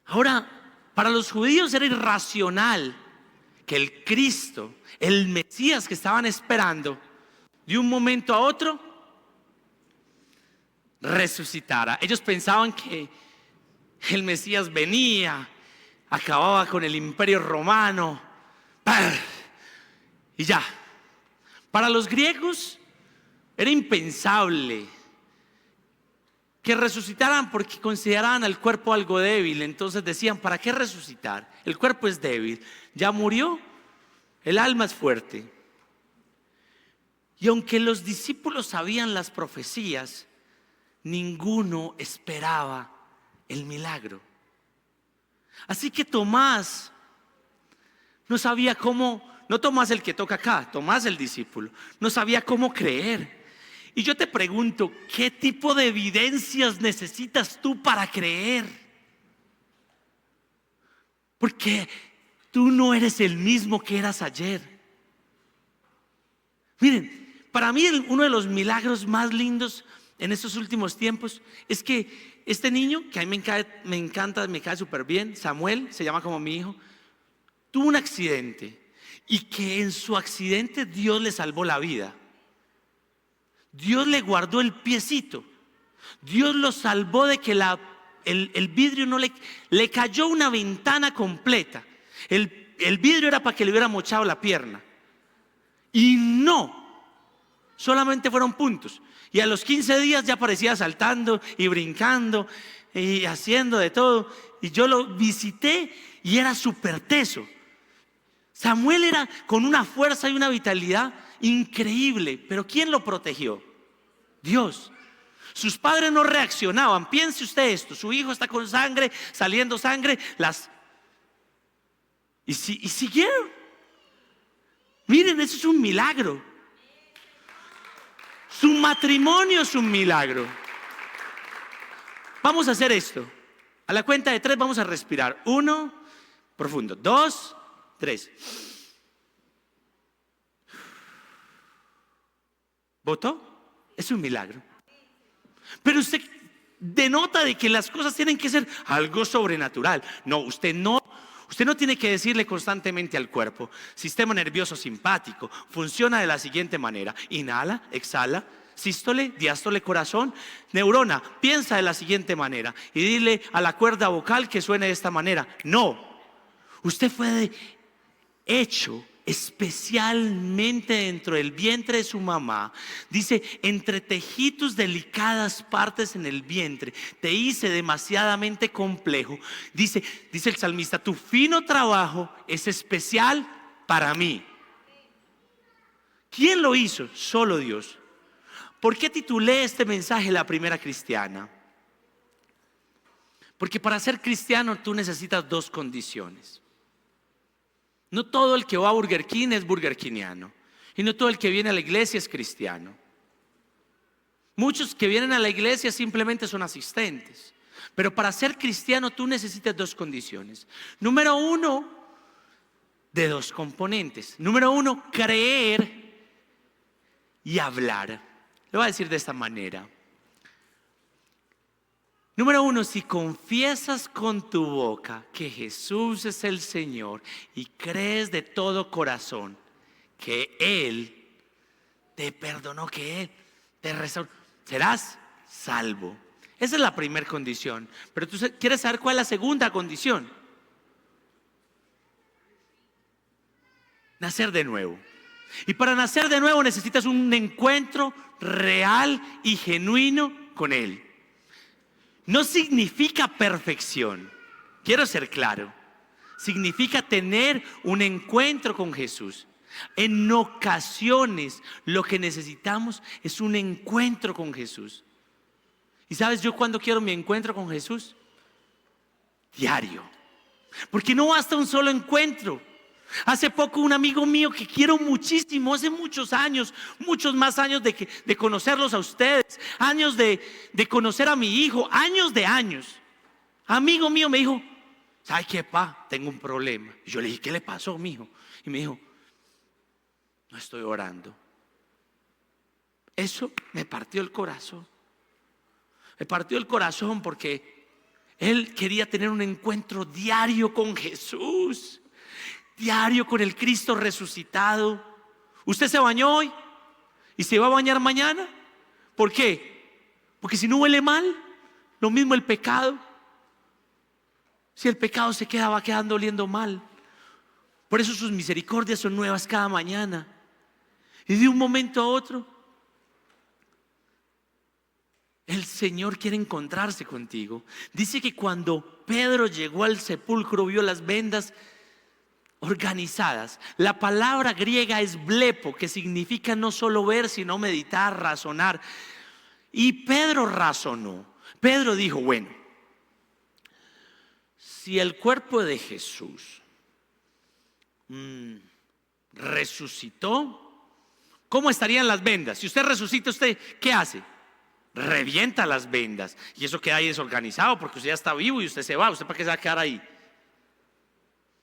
Ahora, para los judíos era irracional que el Cristo, el Mesías que estaban esperando, de un momento a otro resucitara. Ellos pensaban que el Mesías venía, acababa con el imperio romano y ya. Para los griegos era impensable que resucitaran, porque consideraban al cuerpo algo débil. Entonces decían: ¿para qué resucitar? El cuerpo es débil, ya murió, el alma es fuerte. Y aunque los discípulos sabían las profecías, ninguno esperaba el milagro. Así que Tomás no sabía cómo, no Tomás el que toca acá, Tomás el discípulo, no sabía cómo creer. Y yo te pregunto, ¿qué tipo de evidencias necesitas tú para creer? Porque tú no eres el mismo que eras ayer. Miren, para mí uno de los milagros más lindos en estos últimos tiempos es que este niño, que a mí me encanta, me cae súper bien, Samuel, se llama como mi hijo, tuvo un accidente, y que en su accidente Dios le salvó la vida. Dios le guardó el piecito. Dios lo salvó de que el vidrio no le cayó una ventana completa. El vidrio era para que le hubiera mochado la pierna, y no, solamente fueron puntos. Y a los 15 días ya parecía saltando y brincando y haciendo de todo. Y yo lo visité y era súper teso. Samuel era con una fuerza y una vitalidad increíble. Pero ¿quién lo protegió? Dios. Sus padres no reaccionaban. Piense usted esto: su hijo está con sangre, saliendo sangre, y siguieron. Miren, eso es un milagro. Su matrimonio es un milagro. Vamos a hacer esto. A la cuenta de 3 vamos a respirar. 1, profundo. 2, 3. ¿Votó? Es un milagro. Pero usted denota de que las cosas tienen que ser algo sobrenatural. No, usted no tiene que decirle constantemente al cuerpo: sistema nervioso simpático, funciona de la siguiente manera: inhala, exhala, sístole, diástole, corazón, neurona, piensa de la siguiente manera, y dile a la cuerda vocal que suene de esta manera. No, usted fue hecho especialmente dentro del vientre de su mamá. Dice: entretejí tus delicadas partes en el vientre, te hice demasiadamente complejo. Dice el salmista: tu fino trabajo es especial para mí. ¿Quién lo hizo? Solo Dios. ¿Por qué titulé este mensaje La Primera Cristiana? Porque para ser cristiano tú necesitas 2 condiciones. No todo el que va a Burger King es burgerkiniano, y no todo el que viene a la iglesia es cristiano. Muchos que vienen a la iglesia simplemente son asistentes. Pero para ser cristiano tú necesitas dos condiciones. Número uno, de dos componentes. Número uno, creer y hablar. Le voy a decir de esta manera. Número uno, si confiesas con tu boca que Jesús es el Señor y crees de todo corazón que Él te perdonó, que Él te restauró, serás salvo. Esa es la primera condición. Pero tú quieres saber cuál es la segunda condición. Nacer de nuevo. Y para nacer de nuevo necesitas un encuentro real y genuino con Él. No significa perfección, quiero ser claro. Significa tener un encuentro con Jesús. En ocasiones lo que necesitamos es un encuentro con Jesús. ¿Y sabes yo cuándo quiero mi encuentro con Jesús? Diario. Porque no basta un solo encuentro. Hace poco un amigo mío que quiero muchísimo, hace muchos años, muchos más años de conocerlos a ustedes, años de conocer a mi hijo, años de años. Amigo mío me dijo, ¿sabe qué, pa? Tengo un problema. Y yo le dije, ¿qué le pasó, mijo? Y me dijo, no estoy orando. Eso me partió el corazón. Me partió el corazón porque él quería tener un encuentro diario con Jesús, diario con el Cristo resucitado. ¿Usted se bañó hoy y se va a bañar mañana? ¿Por qué? Porque si no huele mal, lo mismo el pecado. Si el pecado se queda, va quedando oliendo mal. Por eso sus misericordias son nuevas cada mañana. Y de un momento a otro el Señor quiere encontrarse contigo. Dice que cuando Pedro llegó al sepulcro vio las vendas organizadas. La palabra griega es blepo, que significa no solo ver, sino meditar, razonar. Y Pedro razonó. Pedro dijo, bueno, si el cuerpo de Jesús resucitó, ¿cómo estarían las vendas? Si usted resucita, ¿usted qué hace? Revienta las vendas. Y eso queda ahí desorganizado porque usted ya está vivo y usted se va. ¿Usted para qué se va a quedar ahí?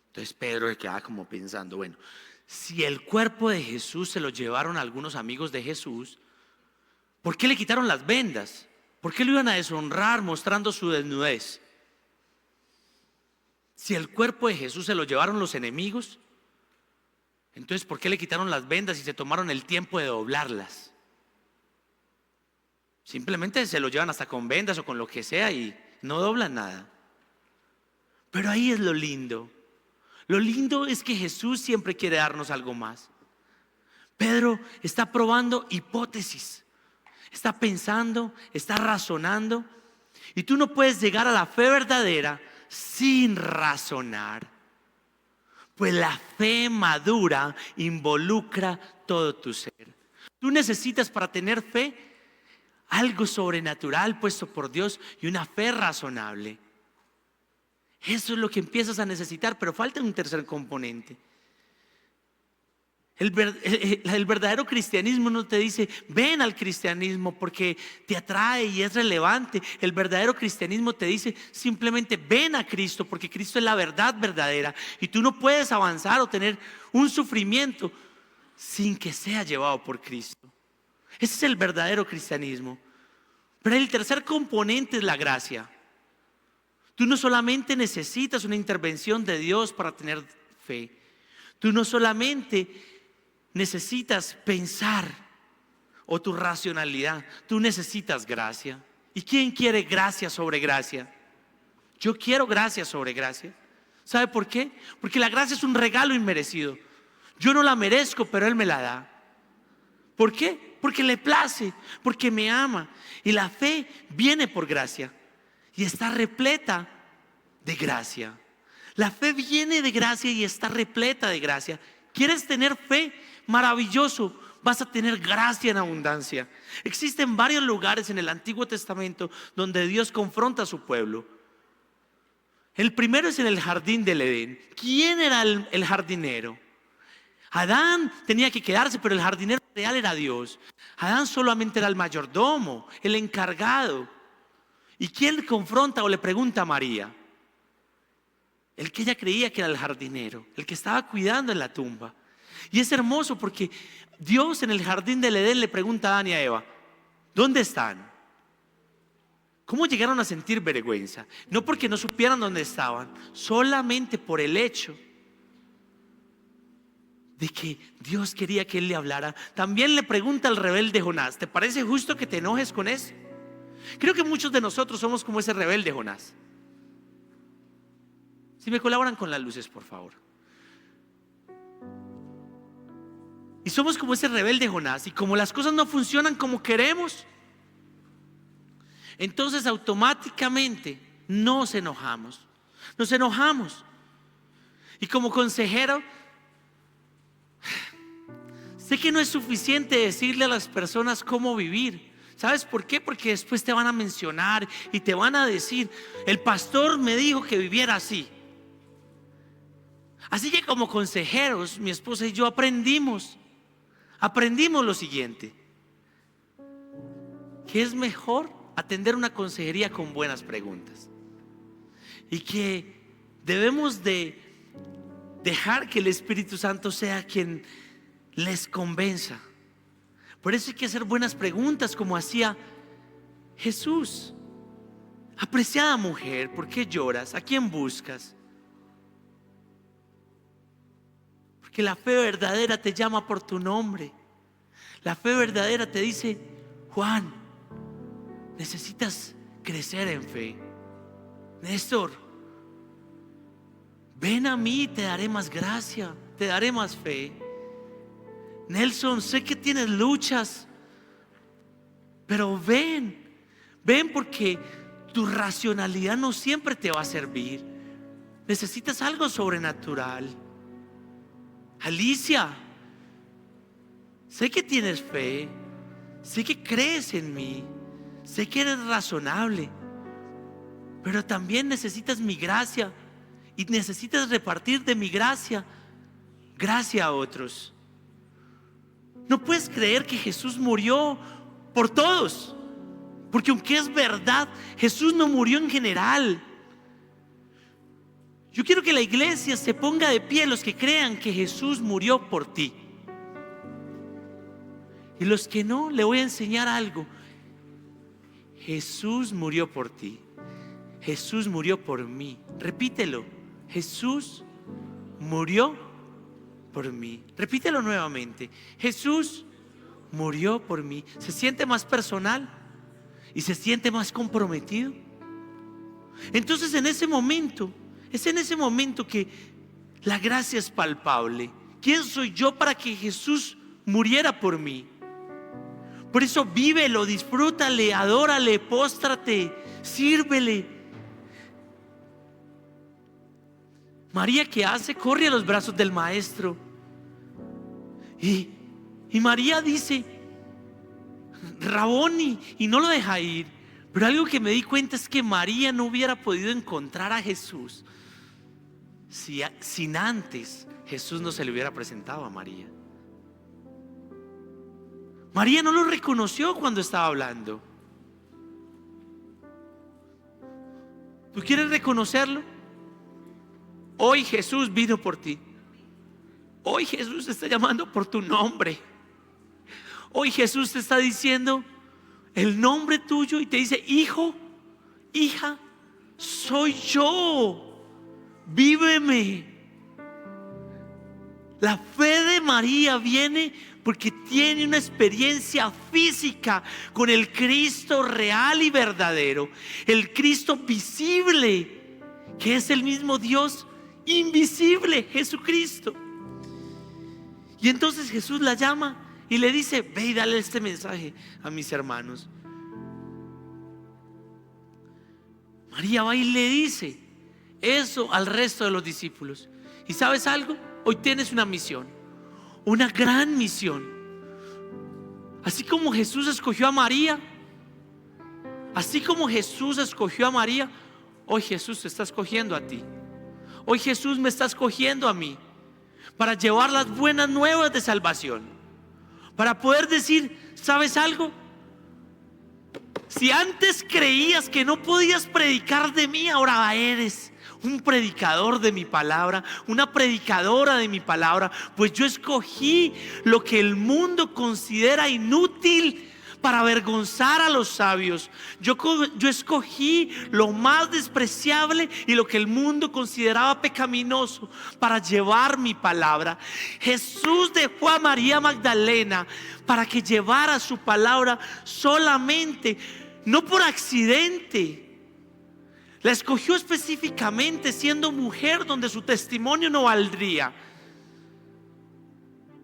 Entonces Pedro se queda como pensando, bueno, si el cuerpo de Jesús se lo llevaron algunos amigos de Jesús, ¿por qué le quitaron las vendas? ¿Por qué lo iban a deshonrar mostrando su desnudez? Si el cuerpo de Jesús se lo llevaron los enemigos, entonces ¿por qué le quitaron las vendas y se tomaron el tiempo de doblarlas? Simplemente se lo llevan hasta con vendas o con lo que sea y no doblan nada. Pero ahí es lo lindo. Lo lindo es que Jesús siempre quiere darnos algo más. Pedro está probando hipótesis, está pensando, está razonando. Y tú no puedes llegar a la fe verdadera sin razonar. Pues la fe madura involucra todo tu ser. Tú necesitas para tener fe algo sobrenatural puesto por Dios y una fe razonable. Eso es lo que empiezas a necesitar, pero falta un tercer componente. El verdadero cristianismo no te dice ven al cristianismo porque te atrae y es relevante. El verdadero cristianismo te dice simplemente ven a Cristo porque Cristo es la verdad verdadera. Y tú no puedes avanzar o tener un sufrimiento sin que sea llevado por Cristo. Ese es el verdadero cristianismo. Pero el tercer componente es la gracia. Tú no solamente necesitas una intervención de Dios para tener fe. Tú no solamente necesitas pensar o tu racionalidad. Tú necesitas gracia. ¿Y quién quiere gracia sobre gracia? Yo quiero gracia sobre gracia. ¿Sabe por qué? Porque la gracia es un regalo inmerecido. Yo no la merezco, pero Él me la da. ¿Por qué? Porque le place, porque me ama. Y la fe viene por gracia y está repleta de gracia. La fe viene de gracia y está repleta de gracia. ¿Quieres tener fe? Maravilloso. Vas a tener gracia en abundancia. Existen varios lugares en el Antiguo Testamento donde Dios confronta a su pueblo. El primero es en el jardín del Edén. ¿Quién era el jardinero? Adán tenía que quedarse, pero el jardinero real era Dios. Adán solamente era el mayordomo, el encargado. ¿Y quién le confronta o le pregunta a María? El que ella creía que era el jardinero, el que estaba cuidando en la tumba. Y es hermoso porque Dios en el jardín del Edén le pregunta a Adán y a Eva: ¿dónde están? ¿Cómo llegaron a sentir vergüenza? No porque no supieran dónde estaban, solamente por el hecho de que Dios quería que él le hablara. También le pregunta al rebelde Jonás: ¿te parece justo que te enojes con eso? Creo que muchos de nosotros somos como ese rebelde Jonás. Si me colaboran con las luces, por favor. Y somos como ese rebelde Jonás, y como las cosas no funcionan como queremos, entonces automáticamente nos enojamos. Nos enojamos. Y como consejero, sé que no es suficiente decirle a las personas cómo vivir. ¿Sabes por qué? Porque después te van a mencionar y te van a decir: el pastor me dijo que viviera así. Así que como consejeros, mi esposa y yo aprendimos lo siguiente: que es mejor atender una consejería con buenas preguntas, y que debemos de dejar que el Espíritu Santo sea quien les convenza. Por eso hay que hacer buenas preguntas, como hacía Jesús. Apreciada mujer, ¿por qué lloras? ¿A quién buscas? Porque la fe verdadera te llama por tu nombre. La fe verdadera te dice: Juan, necesitas crecer en fe. Néstor, ven a mí, te daré más gracia, te daré más fe. Nelson, sé que tienes luchas, pero ven porque tu racionalidad no siempre te va a servir. Necesitas algo sobrenatural. Alicia, sé que tienes fe, sé que crees en mí, sé que eres razonable, pero también necesitas mi gracia, y necesitas repartir de mi gracia a otros. No puedes creer que Jesús murió por todos, porque aunque es verdad, Jesús no murió en general. Yo quiero que la iglesia se ponga de pie, los que crean que Jesús murió por ti. Y los que no, le voy a enseñar algo. Jesús murió por ti. Jesús murió por mí. Repítelo: Jesús murió por mí. Repítelo nuevamente: Jesús murió por mí. ¿Se siente más personal y se siente más comprometido? Entonces es en ese momento que la gracia es palpable. ¿Quién soy yo para que Jesús muriera por mí? Por eso vívelo, disfrútale, adórale, póstrate, sírvele. María, ¿qué hace? Corre a los brazos del maestro. Y María dice: Raboni, y no lo deja ir. Pero algo que me di cuenta es que María no hubiera podido encontrar a Jesús sin antes Jesús no se le hubiera presentado a María. María no lo reconoció cuando estaba hablando. ¿Tú quieres reconocerlo? Hoy Jesús vino por ti. Hoy Jesús te está llamando por tu nombre. Hoy Jesús te está diciendo el nombre tuyo y te dice: hijo, hija, soy yo. Víveme. La fe de María viene porque tiene una experiencia física con el Cristo real y verdadero, el Cristo visible, que es el mismo Dios invisible, Jesucristo. Y entonces Jesús la llama y le dice: ve y dale este mensaje a mis hermanos. María va y le dice eso al resto de los discípulos. ¿Y sabes algo? Hoy tienes una misión, una gran misión. Así como Jesús escogió a María, hoy Jesús te está escogiendo a ti. Hoy Jesús me está escogiendo a mí para llevar las buenas nuevas de salvación, para poder decir, ¿sabes algo? Si antes creías que no podías predicar de mí, ahora eres un predicador de mi palabra, una predicadora de mi palabra, pues yo escogí lo que el mundo considera inútil para avergonzar a los sabios. Yo escogí lo más despreciable y lo que el mundo consideraba pecaminoso para llevar mi palabra. Jesús dejó a María Magdalena para que llevara su palabra solamente, no por accidente. La escogió específicamente siendo mujer donde su testimonio no valdría,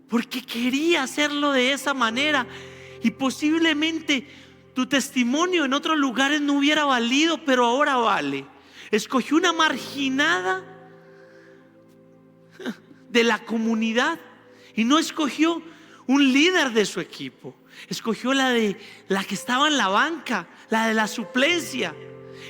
porque quería hacerlo de esa manera. Y posiblemente tu testimonio en otros lugares no hubiera valido, pero ahora vale. Escogió una marginada de la comunidad y no escogió un líder de su equipo. Escogió la que estaba en la banca, la de la suplencia,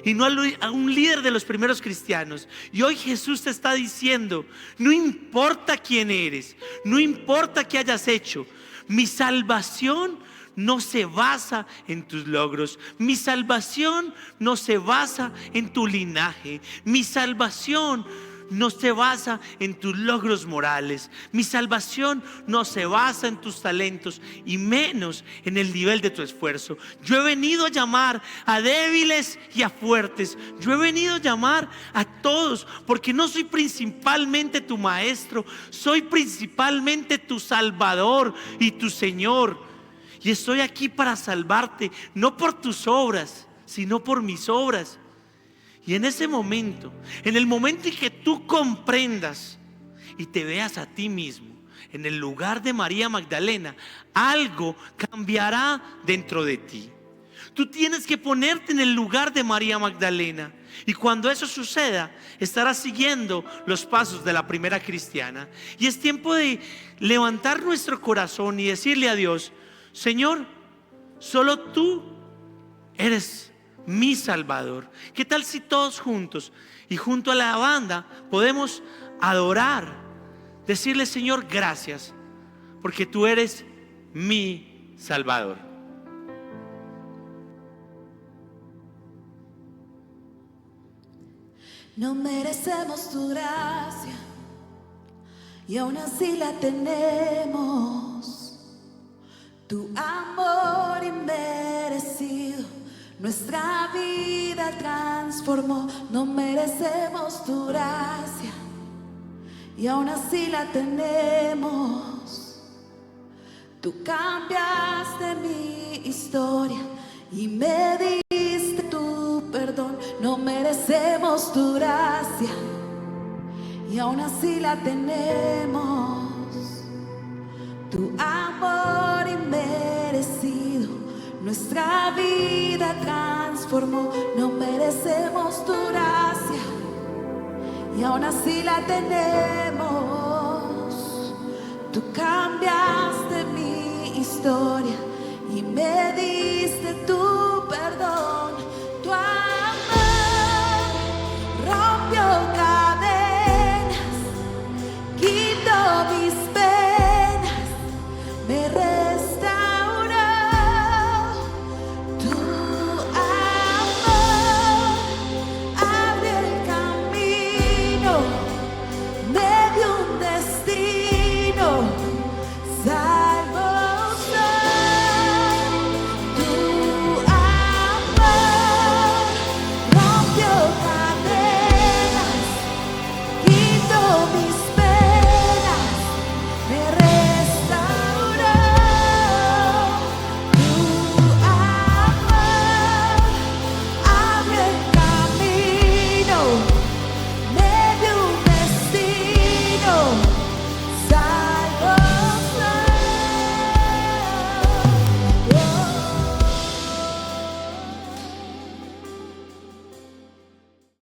y no a un líder de los primeros cristianos. Y hoy Jesús te está diciendo, no importa quién eres, no importa qué hayas hecho, mi salvación no se basa en tus logros. Mi salvación no se basa en tu linaje. Mi salvación no se basa en tus logros morales. Mi salvación no se basa en tus talentos y menos en el nivel de tu esfuerzo. Yo he venido a llamar a débiles y a fuertes. Yo he venido a llamar a todos, porque no soy principalmente tu maestro, soy principalmente tu Salvador y tu Señor. Y estoy aquí para salvarte, no por tus obras, sino por mis obras. Y en ese momento, en el momento en que tú comprendas y te veas a ti mismo en el lugar de María Magdalena, algo cambiará dentro de ti. Tú tienes que ponerte en el lugar de María Magdalena. Y cuando eso suceda, estarás siguiendo los pasos de la primera cristiana. Y es tiempo de levantar nuestro corazón y decirle a Dios: Señor, solo tú eres mi Salvador. ¿Qué tal si todos juntos y junto a la banda podemos adorar, decirle: Señor, gracias, porque tú eres mi Salvador? No merecemos tu gracia y aún así la tenemos. Tu amor inmerecido nuestra vida transformó. No merecemos tu gracia y aún así la tenemos. Tú cambiaste mi historia y me diste tu perdón. No merecemos tu gracia y aún así la tenemos. Tu amor inmerecido nuestra vida transformó. No merecemos tu gracia y aún así la tenemos. Tú cambiaste mi historia y me diste tu